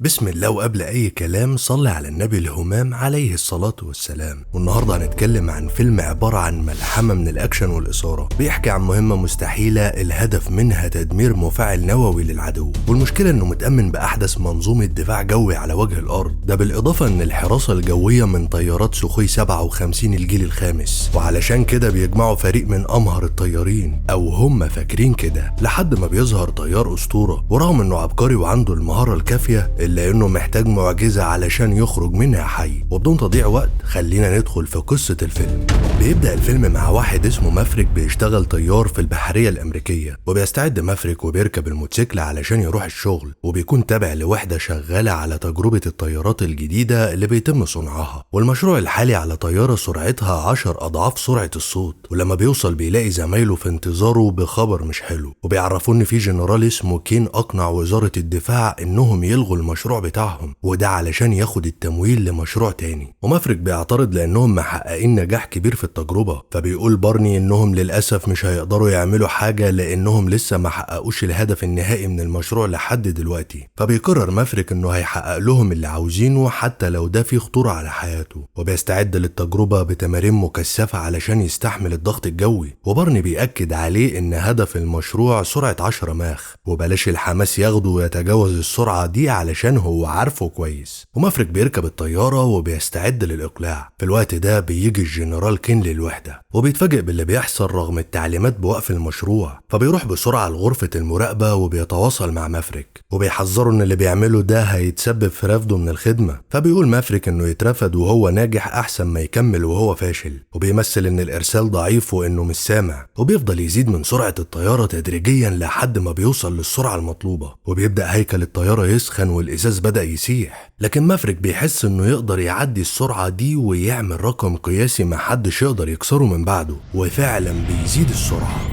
بسم الله، وقبل أي كلام صلي على النبي الهمام عليه الصلاة والسلام. والنهاردة هنتكلم عن فيلم عبارة عن ملحمة من الأكشن والإثارة، بيحكي عن مهمة مستحيلة الهدف منها تدمير مفاعل نووي للعدو، والمشكلة إنه متأمن بأحدث منظومة دفاع جوي على وجه الأرض، ده بالإضافة إن الحراسة الجوية من طيارات سوخوي 57 الجيل الخامس، وعلشان كده بيجمعوا فريق من أمهر الطيارين، أو هم فاكرين كده، لحد ما بيظهر طيار أسطورة، ورغم إنه عبقري وعنده المهارة الكافية إلا إنه محتاج معجزة علشان يخرج منها حي. وبدون تضييع وقت خلينا ندخل في قصة الفيلم. بيبدأ الفيلم مع واحد اسمه مافريك بيشتغل طيار في البحرية الأمريكية، وبيستعد مافريك وبيركب الموتوسيكل علشان يروح الشغل، وبيكون تابع لوحدة شغالة على تجربة الطيارات الجديدة اللي بيتم صنعها، والمشروع الحالي على طيارة سرعتها 10 أضعاف سرعة الصوت. ولما بيوصل بيلاقي زمايله في انتظاره بخبر مش حلو، وبيعرفوا إن في جنرال اسمه كين أقنع وزارة الدفاع إنهم يلغوا المشروع بتاعهم، وده علشان ياخد التمويل لمشروع تاني. ومافريك بيعترض لانهم محققين نجاح كبير في التجربة، فبيقول بارني انهم للاسف مش هيقدروا يعملوا حاجة لانهم لسه ما حققوش الهدف النهائي من المشروع لحد دلوقتي. فبيقرر مافريك انه هيحقق لهم اللي عاوزينه حتى لو ده فيه خطورة على حياته، وبيستعد للتجربة بتمارين مكثفة علشان يستحمل الضغط الجوي. وبارني بيأكد عليه ان هدف المشروع سرعة 10 ماخ، وبلاش الحماس ياخده ويتجاوز السرعة دي علشان هو عارفه كويس. ومافريك بيركب الطيارة وبيستعد للإقلاع. في الوقت ده بيجي الجنرال كين للوحدة، وبيتفاجئ باللي بيحصل رغم التعليمات بوقف المشروع، فبيروح بسرعة لغرفة المراقبة وبيتواصل مع مافريك، وبيحذره ان اللي بيعمله ده هيتسبب في رفضه من الخدمة. فبيقول مافريك انه يترفض وهو ناجح احسن ما يكمل وهو فاشل، وبيمثل ان الارسال ضعيف وانه مش سامع، وبيفضل يزيد من سرعة الطيارة تدريجيا لحد ما بيوصل للسرعة المطلوبة، وبيبدأ هيكل الطيارة يسخن والإزاز بدأ يسيح. لكن مافريك بيحس انه يقدر يعدي السرعة دي ويعمل رقم قياسي محدش يقدر يكسره من بعده، وفعلا بيزيد السرعة.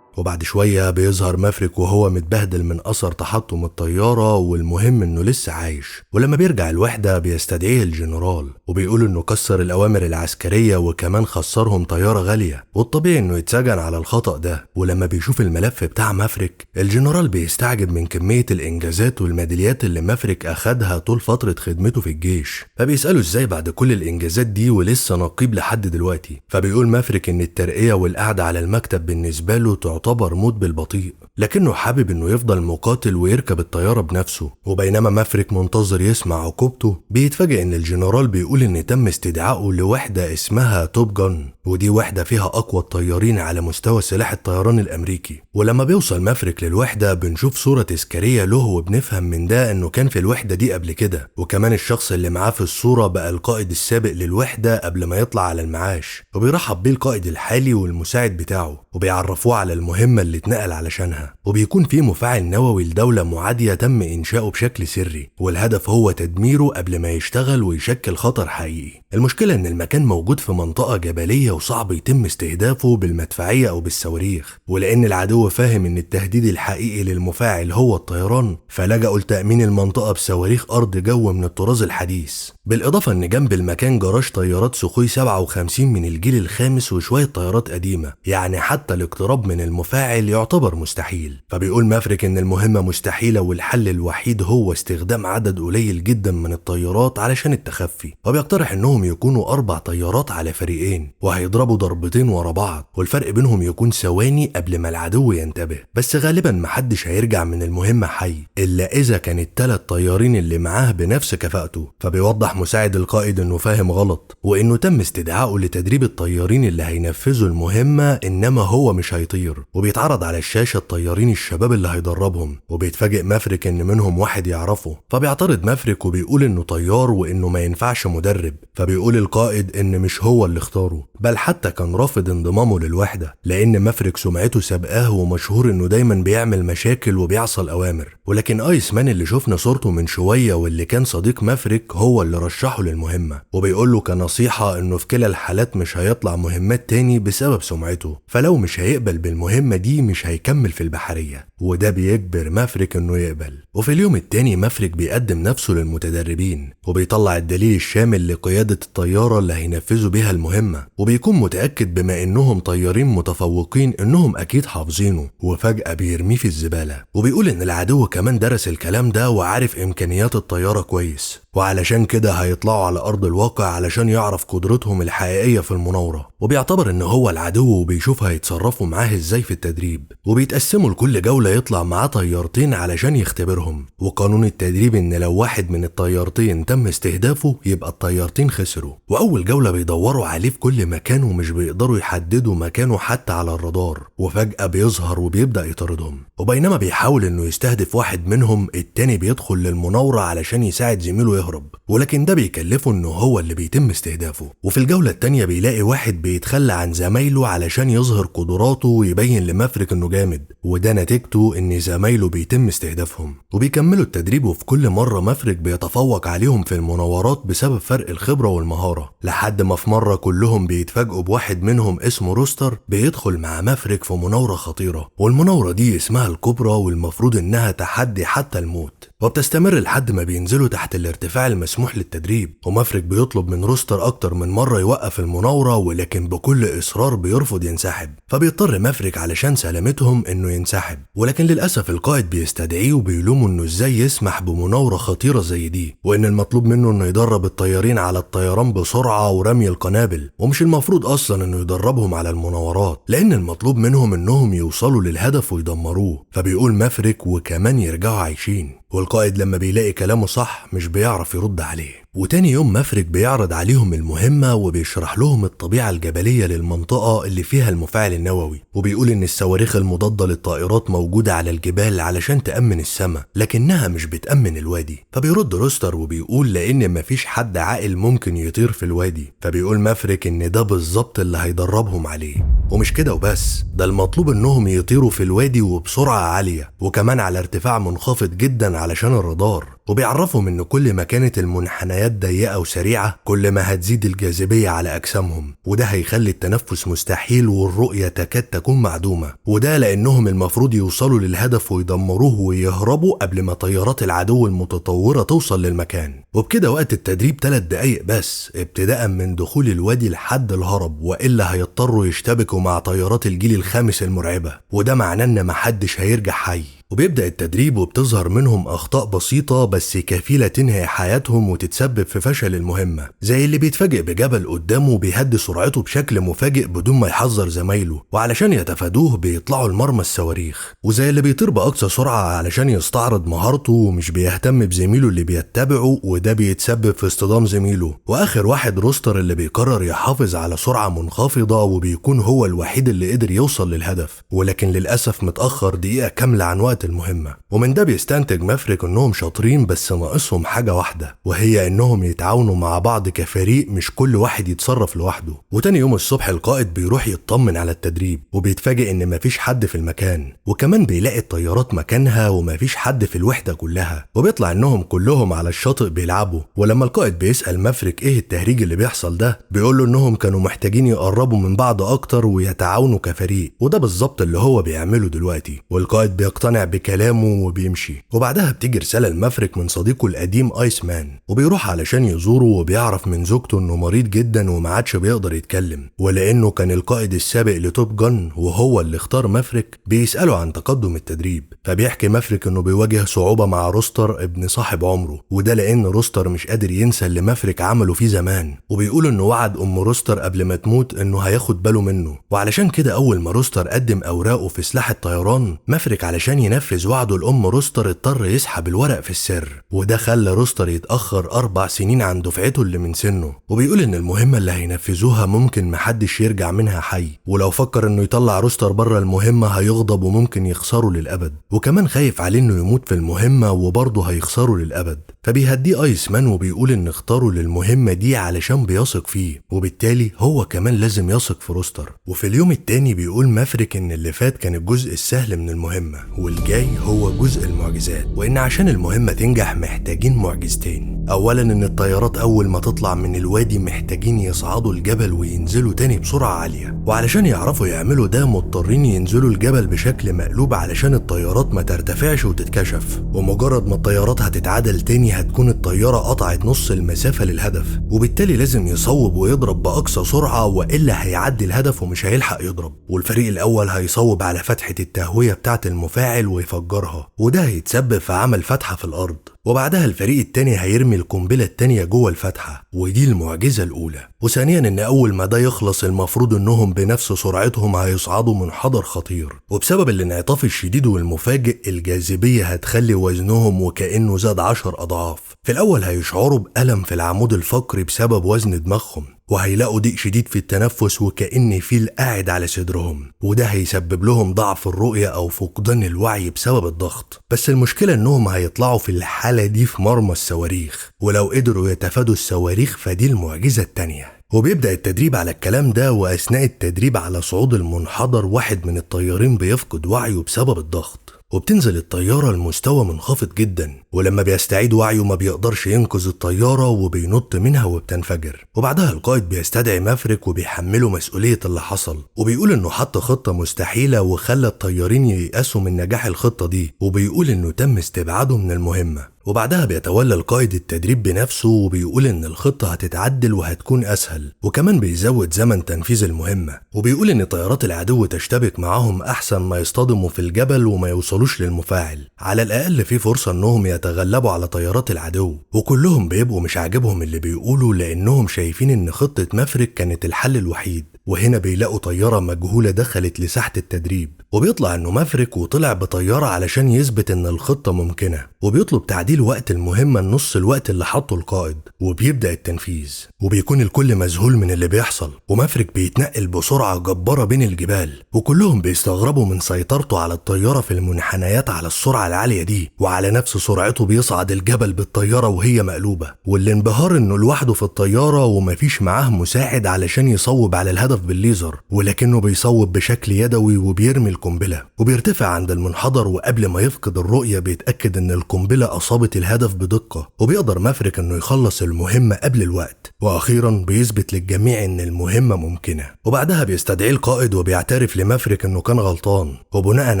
وبعد شوية بيظهر مافريك وهو متبهدل من أثر تحطم الطيارة، والمهم إنه لسه عايش. ولما بيرجع الوحدة بيستدعيه الجنرال، وبيقول إنه كسر الأوامر العسكرية وكمان خسرهم طيارة غالية، والطبيعي إنه يتسجن على الخطأ ده. ولما بيشوف الملف بتاع مافريك، الجنرال بيستعجب من كمية الإنجازات والميداليات اللي مافريك أخدها طول فترة خدمته في الجيش، فبيسأله إزاي بعد كل الإنجازات دي ولسه نقيب لحد دلوقتي. فبيقول مافريك إن الترقية والقعدة على المكتب بالنسبة له تعتبر موت بالبطيء، لكنه حابب انه يفضل مقاتل ويركب الطيارة بنفسه. وبينما مافريك منتظر يسمع عقوبته، بيتفاجئ ان الجنرال بيقول ان تم استدعائه لوحدة اسمها توب جان، ودي وحدة فيها اقوى الطيارين على مستوى سلاح الطيران الامريكي. ولما بيوصل مافريك للوحدة بنشوف صورة تذكارية له، وبنفهم من ده انه كان في الوحدة دي قبل كده، وكمان الشخص اللي معاه في الصورة بقى القائد السابق للوحدة قبل ما يطلع على المعاش. وبيرحب بيه القائد الحالي والمساعد بتاعه، وبيعرفوه على المهمة اللي اتنقل علشانها. وبيكون في مفاعل نووي لدولة معادية تم إنشاؤه بشكل سري، والهدف هو تدميره قبل ما يشتغل ويشكل خطر حقيقي. المشكلة إن المكان موجود في منطقة جبلية وصعب يتم استهدافه بالمدفعية أو بالصواريخ، ولأن العدو فاهم إن التهديد الحقيقي للمفاعل هو الطيران، فلجأوا لتأمين المنطقة بصواريخ أرض جو من الطراز الحديث. بالإضافة إن جنب المكان جراج طيارات سوخوي 57 من الجيل الخامس وشوية طيارات قديمة، يعني حتى الاقتراب من المفاعل يعتبر مستحيل. فبيقول مافريك إن المهمة مستحيلة والحل الوحيد هو استخدام عدد قليل جدا من الطيارات علشان التخفي، وبيقترح إنهم يكونوا 4 طيارات على فريقين، وهيضربوا ضربتين ورا بعض، والفرق بينهم يكون ثواني قبل ما العدو ينتبه. بس غالبا محدش هيرجع من المهمة حي إلا إذا كان ال3 طيارين اللي معاه بنفس كفاءته. فبيوضح مساعد القائد إنه فاهم غلط، وإنه تم استدعائه لتدريب الطيارين اللي هينفذوا المهمة، إنما هو مش هيطير. وبيتعرض على الشاشة الطيارين الشباب اللي هيدربهم، وبيتفاجئ مافريك إن منهم واحد يعرفه. فبيعترض مافريك وبيقول إنه طيار وإنه ما ينفعش مدرب. فبيقول القائد إن مش هو اللي اختاره، بل حتى كان رافض انضمامه للوحدة، لأن مافريك سمعته سابقاه ومشهور إنه دايما بيعمل مشاكل وبيعصى الأوامر. ولكن آيس مان اللي شفنا صورته من شوية واللي كان صديق مافريك هو اللي رشحه للمهمة، وبيقول له كنصيحة إنه في كلا الحالات مش هيطلع مهمات تاني بسبب سمعته، فلو مش هيقبل بالمهمة دي مش هيكمل في البحرية. وده بيجبر مافريك إنه يقبل. وفي اليوم التاني مافريك بيقدم نفسه للمتدربين، وبيطلع الدليل الشامل لقيادة قيادة الطيارة اللي هينفذوا بيها المهمة، وبيكون متأكد بما انهم طيارين متفوقين انهم اكيد حافظينه، وفجأة بيرميه في الزبالة. وبيقول ان العدو كمان درس الكلام ده وعارف امكانيات الطيارة كويس، وعلشان كده هيطلعوا على ارض الواقع علشان يعرف قدرتهم الحقيقية في المناورة، وبيعتبر ان هو العدو وبيشوف هيتصرفوا معاه ازاي في التدريب. وبيتقسموا لكل جولة يطلع معاه طيارتين علشان يختبرهم، وقانون التدريب ان لو واحد من الطيارتين تم استهدافه يبقى الطيارتين خسروا. واول جولة بيدوروا عليه في كل مكان ومش بيقدروا يحددوا مكانه حتى على الرادار، وفجأة بيظهر وبيبدأ يطاردهم. وبينما بيحاول انه يستهدف واحد منهم، التاني بيدخل للمناورة علشان يساعد زميله يهرب، ولكن ده بيكلفه انه هو اللي بيتم استهدافه. وفي الجولة التانية بيلاقي واحد بيتخلى عن زمايله علشان يظهر قدراته ويبين لمافريك انه جامد، وده نتيجته ان زمايله بيتم استهدافهم. وبيكملوا التدريب، وفي كل مرة مافريك بيتفوق عليهم في المناورات بسبب فرق الخبرة والمهارة، لحد ما في مرة كلهم بيتفاجئوا بواحد منهم اسمه روستر بيدخل مع مافريك في مناورة خطيرة، والمناورة دي اسمها الكبرى، والمفروض انها تحدي حتى الموت، وبتستمر لحد ما بينزلوا تحت الارتفاع المسموح للتدريب. ومافريك بيطلب من روستر اكتر من مرة يوقف المناورة، ولكن بكل اصرار بيرفض ينسحب، فبيضطر مافريك علشان سلامتهم انه ينسحب. ولكن للاسف القائد بيستدعيه وبيلومه انه ازاي يسمح بمناورة خطيرة زي دي، وان المطلوب منه انه يدرب الطيارين على الطيران بسرعة ورمي القنابل، ومش المفروض اصلا انه يدربهم على المناورات، لان المطلوب منهم انهم يوصلوا للهدف ويدمروه. فبيقول مافريك وكمان يرجعوا عايشين. والقائد لما بيلاقي كلامه صح مش بيعرف يرد عليه. وتاني يوم مافريك بيعرض عليهم المهمة وبيشرح لهم الطبيعة الجبلية للمنطقة اللي فيها المفاعل النووي، وبيقول ان الصواريخ المضادة للطائرات موجودة على الجبال علشان تأمن السماء، لكنها مش بتأمن الوادي. فبيرد روستر وبيقول لان مفيش حد عاقل ممكن يطير في الوادي. فبيقول مافريك ان ده بالظبط اللي هيدربهم عليه. ومش كده وبس، ده المطلوب انهم يطيروا في الوادي وبسرعة عالية، وكمان على ارتفاع منخفض جدا علشان الرادار. وبيعرفهم ان كل ما كانت المنحنيات ضيقة وسريعة كل ما هتزيد الجاذبية على اجسامهم، وده هيخلي التنفس مستحيل والرؤية تكاد تكون معدومة، وده لانهم المفروض يوصلوا للهدف ويدمروه ويهربوا قبل ما طيارات العدو المتطورة توصل للمكان. وبكده وقت التدريب 3 دقايق بس، ابتداء من دخول الوادي لحد الهرب، والا هيضطروا يشتبكوا مع طيارات الجيل الخامس المرعبة، وده معناه ان محدش هيرجع حي. وبيبدأ التدريب وبتظهر منهم أخطاء بسيطة بس كفيلة تنهي حياتهم وتتسبب في فشل المهمة، زي اللي بيتفاجئ بجبل قدامه وبيهدي سرعته بشكل مفاجئ بدون ما يحذر زمايله، وعلشان يتفادوه بيطلعوا لمرمى الصواريخ، وزي اللي بيطير بأقصى سرعة علشان يستعرض مهارته ومش بيهتم بزميله اللي بيتبعه، وده بيتسبب في اصطدام زميله. وآخر واحد روستر اللي بيقرر يحافظ على سرعة منخفضة، وبيكون هو الوحيد اللي قدر يوصل للهدف، ولكن للأسف متأخر دقيقة كاملة عن وقت المهمة. ومن ده بيستنتج مافريك انهم شاطرين بس ناقصهم حاجة واحدة، وهي انهم يتعاونوا مع بعض كفريق، مش كل واحد يتصرف لوحده. وتاني يوم الصبح القائد بيروح يطمن على التدريب، وبيتفاجئ ان مفيش حد في المكان، وكمان بيلاقي الطيارات مكانها ومفيش حد في الوحدة كلها، وبيطلع انهم كلهم على الشاطئ بيلعبوا. ولما القائد بيسأل مافريك ايه التهريج اللي بيحصل ده، بيقول له انهم كانوا محتاجين يقربوا من بعض اكتر ويتعاونوا كفريق، وده بالظبط اللي هو بيعمله دلوقتي. والقائد بيقتنع بكلامه وبيمشي. وبعدها بتيجي رسالة لمافريك من صديقه القديم ايس مان، وبيروح علشان يزوره، وبيعرف من زوجته انه مريض جدا وما عادش بيقدر يتكلم، ولانه كان القائد السابق لتوب جن وهو اللي اختار مافريك بيسأله عن تقدم التدريب. فبيحكي مافريك انه بيواجه صعوبة مع روستر ابن صاحب عمره، وده لان روستر مش قادر ينسى اللي مافريك عمله فيه زمان، وبيقول انه وعد ام روستر قبل ما تموت انه هياخد باله منه. وعلشان كده اول ما روستر قدم اوراقه في سلاح الطيران، مافريك علشان ينفذ وعده الام روستر اضطر يسحب الورق في السر، وده خلى روستر يتأخر 4 سنين عن دفعته اللي من سنه. وبيقول ان المهمة اللي هينفذوها ممكن محدش يرجع منها حي، ولو فكر انه يطلع روستر بره المهمة هيغضب وممكن يخسره للأبد، وكمان خايف عليه انه يموت في المهمة وبرضه هيخسره للأبد. فبيهديه ايس مان وبيقول ان اختاره للمهمة دي علشان بيثق فيه، وبالتالي هو كمان لازم يثق في روستر. وفي اليوم التاني بيقول مافريك ان اللي فات كان الجزء السهل من المهمة، والجاي هو جزء المعجزات، وان عشان المهمة تنجح محتاجين معجزتين. اولا ان الطيارات اول ما تطلع من الوادي محتاجين يصعدوا الجبل وينزلوا تاني بسرعة عالية، وعلشان يعرفوا يعملوا ده مضطرين ينزلوا الجبل بشكل مقلوب علشان الطيارات ما ترتفعش وتتكشف، ومجرد ما الطيارات هتتعدل تاني هتكون الطيارة قطعت نص المسافة للهدف، وبالتالي لازم يصوب ويضرب بأقصى سرعة والا هيعدي الهدف ومش هيلحق يضرب. والفريق الاول هيصوب على فتحة التهوية بتاعة المفاعل ويفجرها، وده هيتسبب في عمل فتحة في الارض، وبعدها الفريق التاني هيرمي القنبلة التانية جوه الفتحة، ودي المعجزة الأولى. وثانيا إن أول ما ده يخلص المفروض إنهم بنفس سرعتهم هيصعدوا منحدر خطير، وبسبب الانعطاف الشديد والمفاجئ الجاذبية هتخلي وزنهم وكأنه زاد 10 أضعاف. في الأول هيشعروا بألم في العمود الفقري بسبب وزن دماغهم، وهيلاقوا ضيق شديد في التنفس وكأن فيل قاعد على صدرهم، وده هيسبب لهم ضعف الرؤية أو فقدان الوعي بسبب الضغط. بس المشكلة إنهم هيطلعوا في الحالة دي في مرمى الصواريخ، ولو قدروا يتفادوا الصواريخ فدي المعجزة التانية. وبيبدأ التدريب على الكلام ده، وأثناء التدريب على صعود المنحدر واحد من الطيارين بيفقد وعيه بسبب الضغط، وبتنزل الطيارة لمستوى منخفض جدا، ولما بيستعيد وعيه ما بيقدرش ينقذ الطيارة وبينط منها وبتنفجر. وبعدها القائد بيستدعي مافريك وبيحمله مسؤولية اللي حصل، وبيقول انه حط خطة مستحيلة وخلى الطيارين ييأسوا من نجاح الخطة دي، وبيقول انه تم استبعاده من المهمة. وبعدها بيتولى القائد التدريب بنفسه وبيقول ان الخطة هتتعدل وهتكون اسهل، وكمان بيزود زمن تنفيذ المهمة، وبيقول ان طيارات العدو تشتبك معاهم احسن ما يصطدموا في الجبل وما يوصلوش للمفاعل، على الاقل في فرصة انهم يتغلبوا على طيارات العدو. وكلهم بيبقوا مش عاجبهم اللي بيقولوا لانهم شايفين ان خطة مافريك كانت الحل الوحيد. وهنا بيلاقوا طيارة مجهولة دخلت لساحة التدريب، وبيطلع انه مافريك وطلع بطيارة علشان يثبت ان الخطة ممكنة، وبيطلب تعديل وقت المهمة لنص الوقت اللي حطه القائد، وبيبدأ التنفيذ. وبيكون الكل مذهول من اللي بيحصل، ومافريك بيتنقل بسرعة جبارة بين الجبال، وكلهم بيستغربوا من سيطرته على الطيارة في المنحنيات على السرعة العالية دي، وعلى نفس سرعته بيصعد الجبل بالطيارة وهي مقلوبة. والانبهار انه لوحده في الطيارة ومفيش معاه مساعد علشان يصوب على الهدف بالليزر، ولكنه بيصوب بشكل يدوي وبيرمي القنبلة، وبيرتفع عند المنحدر، وقبل ما يفقد الرؤية بيتأكد ان القنبلة أصابت الهدف بدقة، وبيقدر مافريك انه يخلص المهمة قبل الوقت، واخيرا بيثبت للجميع ان المهمة ممكنة. وبعدها بيستدعي القائد وبيعترف لمافريك انه كان غلطان، وبناء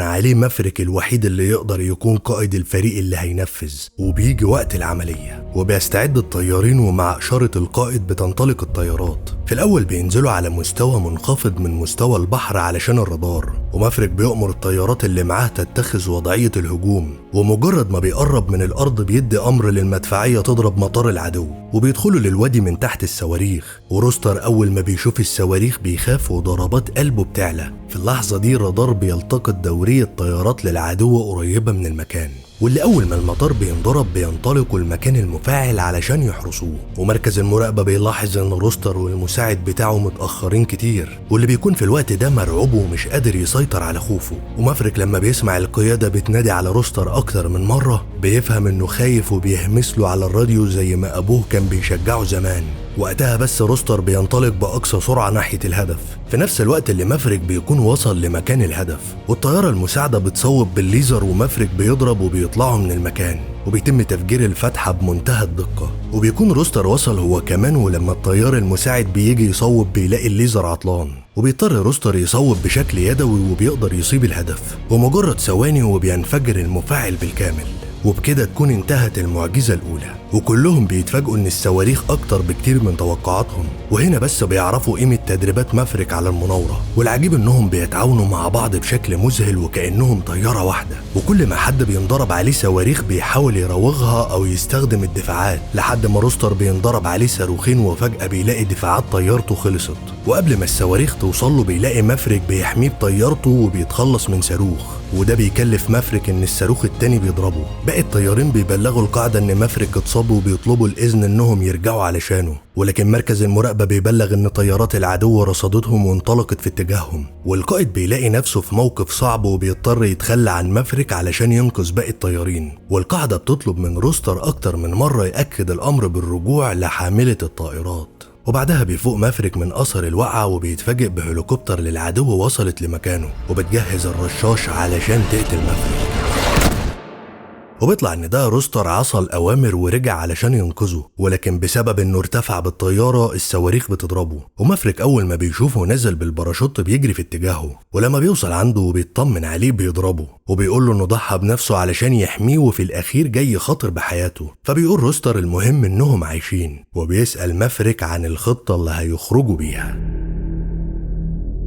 عليه مافريك الوحيد اللي يقدر يكون قائد الفريق اللي هينفذ. وبيجي وقت العملية وبيستعد الطيارين، ومع إشارة القائد بتنطلق الطيارات. في الأول بينزلوا على مستوى منخفض من مستوى البحر علشان الرادار، ومافريك بيأمر الطيارات اللي معاه تتخذ وضعية الهجوم، ومجرد ما بيقرب من الأرض بيدي أمر للمدفعية تضرب مطار العدو، وبيدخلوا للوادي من تحت الصواريخ. وروستر أول ما بيشوف الصواريخ بيخاف وضربات قلبه بتعلى. في اللحظة دي الرادار بيلتقط دورية طيارات للعدو قريبة من المكان، واللي أول ما المطار بينضرب بينطلقوا المكان المفاعل علشان يحرسوه. ومركز المراقبة بيلاحظ ان روستر والمساعد بتاعه متأخرين كتير، واللي بيكون في الوقت ده مرعوب ومش قادر يسيطر على خوفه. ومافريك لما بيسمع القيادة بتنادي على روستر أكتر من مرة بيفهم انه خايف وبيهمس له على الراديو زي ما أبوه كان بيشجعه زمان. وقتها بس روستر بينطلق بأقصى سرعة ناحية الهدف، في نفس الوقت اللي مافريك بيكون وصل لمكان الهدف. والطيارة المساعدة بتصوب بالليزر، ومافريك بيضرب وبيطلعوا من المكان، وبيتم تفجير الفتحة بمنتهى الدقة. وبيكون روستر وصل هو كمان، ولما الطيار المساعد بيجي يصوب بيلاقي الليزر عطلان، وبيضطر روستر يصوب بشكل يدوي وبيقدر يصيب الهدف. ومجرد ثواني وبينفجر المفاعل بالكامل. وبكده تكون انتهت المعجزة الأولى، وكلهم بيتفاجئوا ان الصواريخ اكتر بكتير من توقعاتهم. وهنا بس بيعرفوا قيمة تدريبات مافريك على المناورة، والعجيب انهم بيتعاونوا مع بعض بشكل مذهل وكأنهم طيارة واحدة، وكل ما حد بينضرب عليه صواريخ بيحاول يراوغها او يستخدم الدفاعات، لحد ما روستر بينضرب عليه صاروخين وفجأة بيلاقي دفاعات طيارته خلصت. وقبل ما الصواريخ توصله بيلاقي مافريك بيحميه بطيارته وبيتخلص من صاروخ، وده بيكلف مافريك ان الصاروخ التاني بيضربه. باقي الطيارين بيبلغوا القاعدة ان مافريك اتصاب وبيطلبوا الاذن انهم يرجعوا علشانه، ولكن مركز المراقبة بيبلغ ان طيارات العدو رصدتهم وانطلقت في اتجاههم. والقائد بيلاقي نفسه في موقف صعب وبيضطر يتخلى عن مافريك علشان ينقذ باقي الطيارين. والقاعدة بتطلب من روستر اكتر من مرة يأكد الامر بالرجوع لحاملة الطائرات. وبعدها بيفوق مافريك من أثر الوقعة وبيتفاجئ بهليكوبتر للعدو وصلت لمكانه، وبتجهز الرشاش علشان تقتل مافريك. وبيطلع ان ده روستر عصى الأوامر ورجع علشان ينقذه، ولكن بسبب انه ارتفع بالطيارة الصواريخ بتضربه. ومافريك أول ما بيشوفه نزل بالباراشوت بيجري في اتجاهه، ولما بيوصل عنده وبيطمن عليه بيضربه وبيقول له انه ضحى بنفسه علشان يحميه وفي الأخير جاي يخاطر بحياته. فبيقول روستر المهم انهم عايشين، وبيسأل مافريك عن الخطة اللي هيخرجوا بيها.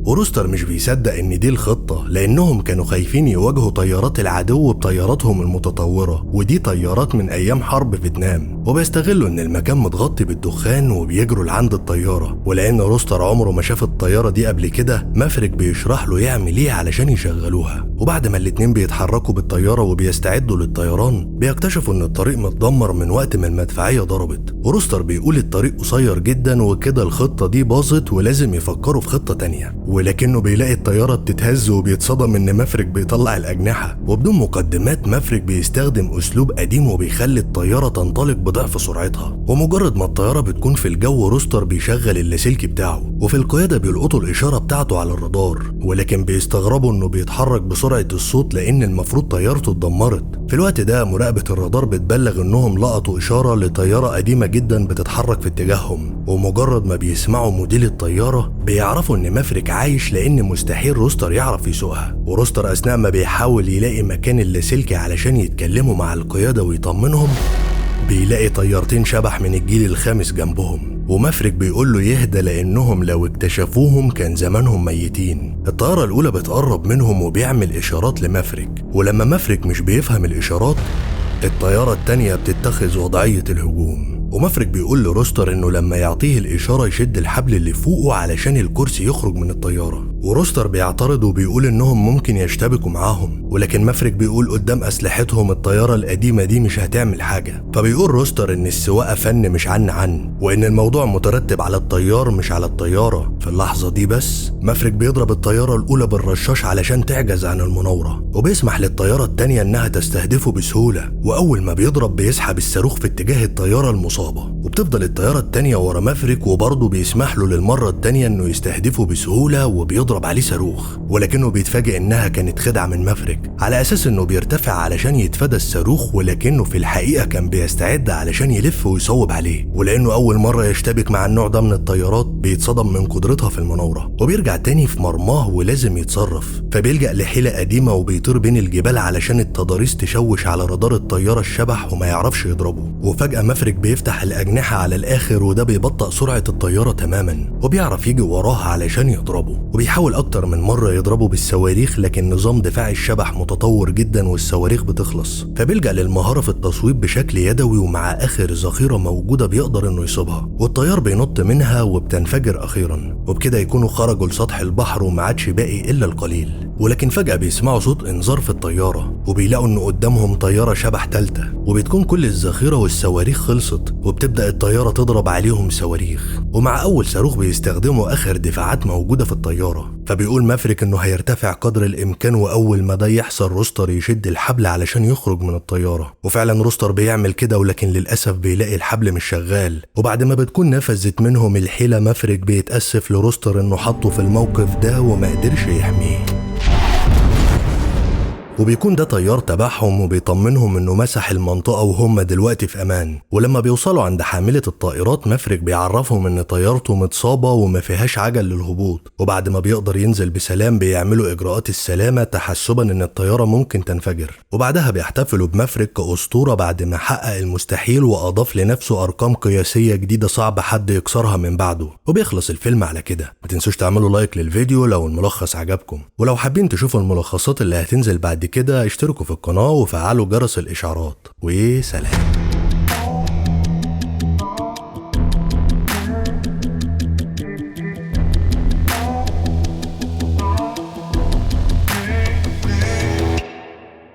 وروستر مش بيصدق ان دي الخطة، لانهم كانوا خايفين يواجهوا طيارات العدو بطياراتهم المتطورة، ودي طيارات من ايام حرب فيتنام، وبيستغلوا ان المكان متغطي بالدخان وبيجروا لعند الطيارة. ولان روستر عمره ما شاف الطيارة دي قبل كده، مافريك بيشرح له يعمل ايه علشان يشغلوها. وبعد ما الاتنين بيتحركوا بالطيارة وبيستعدوا للطيران، بيكتشفوا ان الطريق متدمر من وقت ما المدفعية ضربت. وروستر بيقول الطريق قصير جدا وكده الخطة دي باظت ولازم يفكروا في خطة تانية، ولكنه بيلاقي الطيارة بتتهز وبيتصدم ان مافريك بيطلع الأجنحة. وبدون مقدمات مافريك بيستخدم أسلوب قديم وبيخلي الطيارة تنطلق بضعف سرعتها. ومجرد ما الطيارة بتكون في الجو، روستر بيشغل اللاسلكي بتاعه، وفي القيادة بيلقطوا الإشارة بتاعته على الرادار، ولكن بيستغربوا انه بيتحرك بسرعة الصوت لأن المفروض طيارته اتدمرت. في الوقت ده مراقبة الرادار بتبلغ انهم لقطوا إشارة لطيارة قديمة جدا بتتحرك في اتجاههم، ومجرد ما بيسمعوا موديل الطيارة بيعرفوا ان مافريك عايش، لان مستحيل روستر يعرف يسوقها. وروستر اثناء ما بيحاول يلاقي مكان اللاسلكي علشان يتكلموا مع القيادة ويطمنهم، بيلاقي طيارتين شبح من الجيل الخامس جنبهم، ومافريك بيقول له يهدى لانهم لو اكتشفوهم كان زمانهم ميتين. الطيارة الاولى بتقرب منهم وبيعمل اشارات لمافريك، ولما مافريك مش بيفهم الاشارات، الطيارة التانية بتتخذ وضعية الهجوم. ومافريك بيقول لروستر انه لما يعطيه الاشارة يشد الحبل اللي فوقه علشان الكرسي يخرج من الطيارة. وروستر بيعترض وبيقول انهم ممكن يشتبكوا معاهم، ولكن مافريك بيقول قدام اسلحتهم الطيارة القديمة دي مش هتعمل حاجة. فبيقول روستر ان السواقة فن مش عن وان الموضوع مترتب على الطيار مش على الطيارة. في اللحظة دي بس مافريك بيضرب الطيارة الاولى بالرشاش علشان تعجز عن المناورة، وبيسمح للطيارة التانية انها تستهدفه بسهولة. واول ما بيضرب بيسحب الصاروخ في اتجاه الطيارة المصابة، وبتفضل الطيارة التانية ورا مافريك، وبرضه بيسمح له للمرة التانية انه يستهدفه بسهولة وبيضرب عليه صاروخ. ولكنه بيتفاجئ انها كانت خدعة من مافريك، على اساس انه بيرتفع علشان يتفادى الصاروخ، ولكنه في الحقيقة كان بيستعد علشان يلف ويصوب عليه. ولانه اول مرة يشتبك مع النوع ده من الطيارات بيتصدم من قدرتها في المناورة، وبيرجع تاني في مرماه ولازم يتصرف. فبيلجأ لحيلة قديمة وبيطير بين الجبال علشان التضاريس تشوش على رادار الطيارة الشبح وما يعرفش يضربه. وفجأة مافريك بيفتح الأجنحة على الآخر، وده بيبطأ سرعة الطيارة تماما، وبيعرف يجي وراها علشان يضربه. وبيحاول أكتر من مرة يضربه بالصواريخ، لكن نظام دفاع الشبح متطور جدا والصواريخ بتخلص. فبيلجأ للمهارة في التصويب بشكل يدوي، ومع آخر ذخيرة موجودة بيقدر إنه يصيبها، والطيار بينط منها وبتنفجر أخيرا. وبكده يكونوا خرجوا لسطح البحر وما عادش باقي إلا القليل. ولكن فجأة بيسمعوا صوت إنذار في الطيارة، وبيلاقوا إنه قدامهم طيارة شبح تالتة، وبتكون كل الذخيرة والصواريخ خلصت، وبتبدأ الطيارة تضرب عليهم صواريخ. ومع أول صاروخ بيستخدموا آخر دفاعات موجودة في الطيارة. فبيقول مافريك إنه هيرتفع قدر الإمكان، وأول ما ده يحصل روستر يشد الحبل علشان يخرج من الطيارة. وفعلا روستر بيعمل كده، ولكن للأسف بيلاقي الحبل مش شغال. وبعد ما بتكون نفذت منهم الحيلة، مافريك بيتأسف لروستر إنه حطه في الموقف ده وما قدرش يحميه. وبيكون ده طيار تبعهم وبيطمنهم انه مسح المنطقة وهم دلوقتي في امان. ولما بيوصلوا عند حاملة الطائرات، مافريك بيعرفهم ان طيارته متصابة وما فيهاش عجل للهبوط. وبعد ما بيقدر ينزل بسلام بيعملوا اجراءات السلامة تحسبا ان الطيارة ممكن تنفجر. وبعدها بيحتفلوا بمافريك كأسطورة بعد ما حقق المستحيل واضاف لنفسه ارقام قياسية جديدة صعب حد يكسرها من بعده. وبيخلص الفيلم على كده. ما تنسوش تعملوا لايك للفيديو لو الملخص عجبكم، ولو حابين تشوفوا الملخصات اللي هتنزل بعد كده اشتركوا في القناة وفعلوا جرس الإشعارات، وسلام.